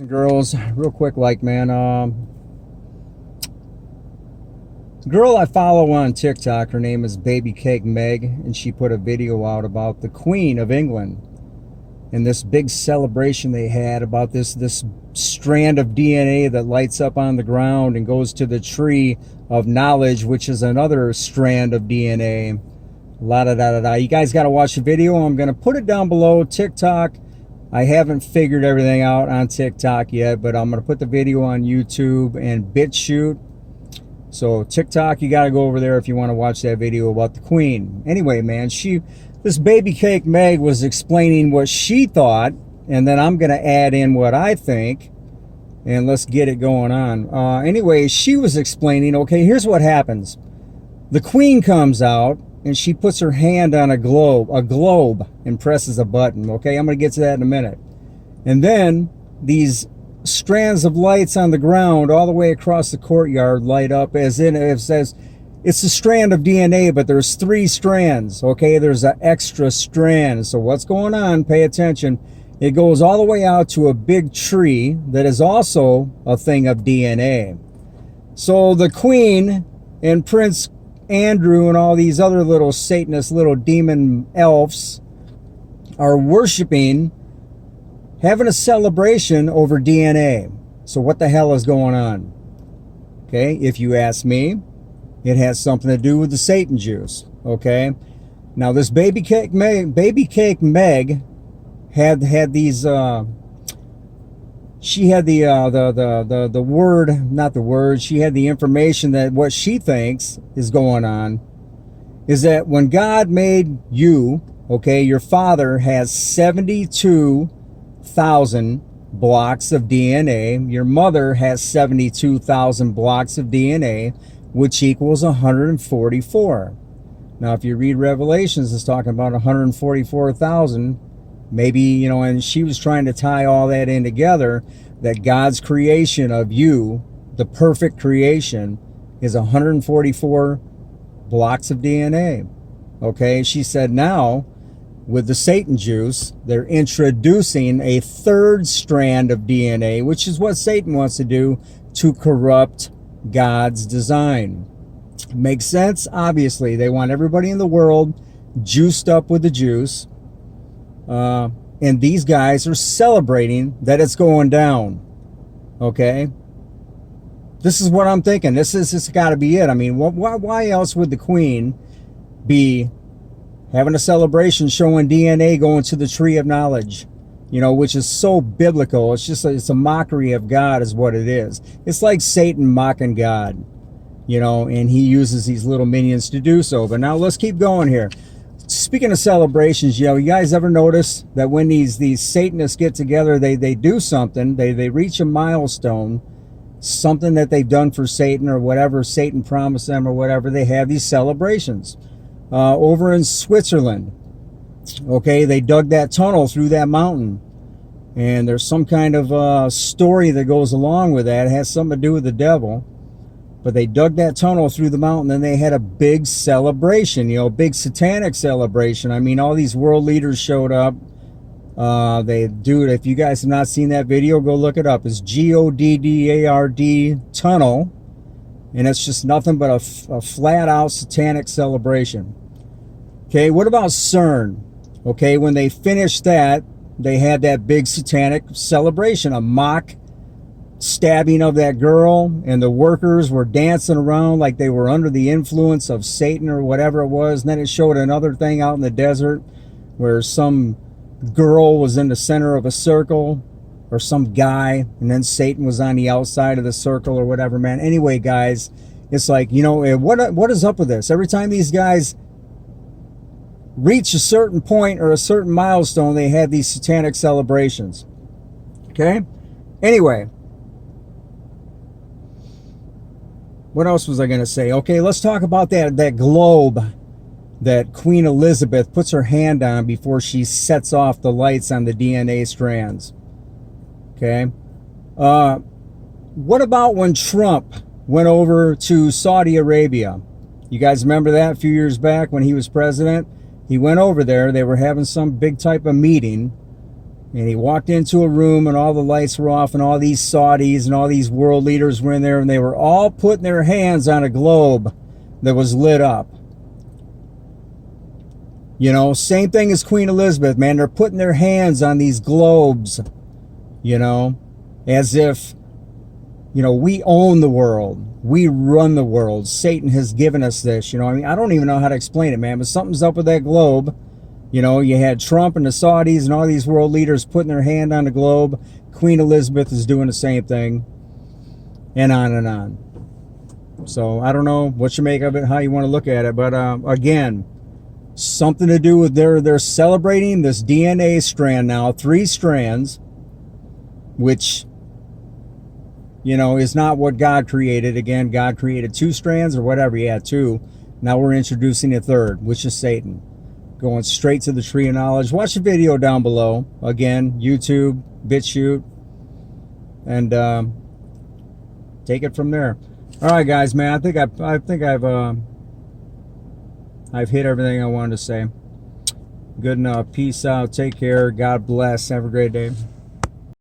Girls, real quick, girl I follow on TikTok, her name is Baby Cake Meg, and she put a video out about the Queen of England and this big celebration they had about this strand of DNA that lights up on the ground and goes to the tree of knowledge, which is another strand of DNA. La da da da da. You guys got to watch the video. I'm gonna put it down below. TikTok, I haven't figured everything out on TikTok yet, but I'm going to put the video on YouTube and BitChute. So TikTok, you got to go over there if you want to watch that video about the Queen. Anyway, man, this Baby Cake Meg was explaining what she thought, and then I'm going to add in what I think, and let's get it going on. Anyway, she was explaining, okay, here's what happens. The Queen comes out, and she puts her hand on a globe, and presses a button. Okay, I'm going to get to that in a minute. And then these strands of lights on the ground all the way across the courtyard light up, as in it says it's a strand of DNA, but there's 3 strands. Okay, there's an extra strand. So what's going on? Pay attention. It goes all the way out to a big tree that is also a thing of DNA. So the Queen and Prince Andrew and all these other little Satanist little demon elves are worshiping, having a celebration over DNA. So what the hell is going on? Okay, if you ask me, it has something to do with the Satan juice. Okay, now this Baby Cake Meg had these she had the word, not the word, she had the information that what she thinks is going on is that when God made you, okay, your father has 72,000 blocks of DNA. Your mother has 72,000 blocks of DNA, which equals 144. Now, if you read Revelations, it's talking about 144,000. Maybe, and she was trying to tie all that in together, that God's creation of you, the perfect creation, is 144 blocks of DNA. Okay, she said now, with the Satan juice, they're introducing a 3rd strand of DNA, which is what Satan wants to do to corrupt God's design. Makes sense? Obviously, they want everybody in the world juiced up with the juice. And these guys are celebrating that it's going down. Okay, this is what I'm thinking. This got to be it. I mean, why else would the Queen be having a celebration showing DNA going to the tree of knowledge? Which is so biblical. It's a mockery of God, is what it is. It's like Satan mocking God. And he uses these little minions to do so. But now let's keep going here. Speaking of celebrations, you guys ever notice that when these Satanists get together, they do something, they reach a milestone, something that they've done for Satan or whatever Satan promised them or whatever, they have these celebrations. Over in Switzerland, okay, they dug that tunnel through that mountain, and there's some kind of story that goes along with that. It has something to do with the devil. But they dug that tunnel through the mountain, and they had a big celebration, big satanic celebration. I mean, all these world leaders showed up. Dude, if you guys have not seen that video, go look it up. It's GODDARD tunnel, and it's just nothing but a flat-out satanic celebration. Okay, what about CERN? Okay, when they finished that, they had that big satanic celebration, a mock stabbing of that girl, and the workers were dancing around like they were under the influence of Satan or whatever it was. And then it showed another thing out in the desert where some girl was in the center of a circle, or some guy, and then Satan was on the outside of the circle or whatever, man. Anyway, guys, it's like, what is up with this? Every time these guys reach a certain point or a certain milestone, they have these satanic celebrations. Okay, anyway, what else was I going to say? Okay, let's talk about that globe that Queen Elizabeth puts her hand on before she sets off the lights on the DNA strands. Okay. What about when Trump went over to Saudi Arabia? You guys remember that a few years back when he was president? He went over there. They were having some big type of meeting. And he walked into a room and all the lights were off and all these Saudis and all these world leaders were in there and they were all putting their hands on a globe that was lit up. You know, same thing as Queen Elizabeth, man. They're putting their hands on these globes, you know, as if, you know, we own the world. We run the world. Satan has given us this, you know. I mean, I don't even know how to explain it, man, but something's up with that globe. You know, you had Trump and the Saudis and all these world leaders putting their hand on the globe. Queen Elizabeth is doing the same thing. And on and on. So, I don't know what you make of it, how you want to look at it. But, again, something to do with they're celebrating this DNA strand now. 3 strands. Which, you know, is not what God created. Again, God created 2 strands or whatever. Yeah, 2. Now we're introducing a 3rd, which is Satan. Going straight to the tree of knowledge. Watch the video down below. Again, YouTube, BitChute, and take it from there. All right, guys, man. I think I've hit everything I wanted to say. Good enough. Peace out. Take care. God bless. Have a great day.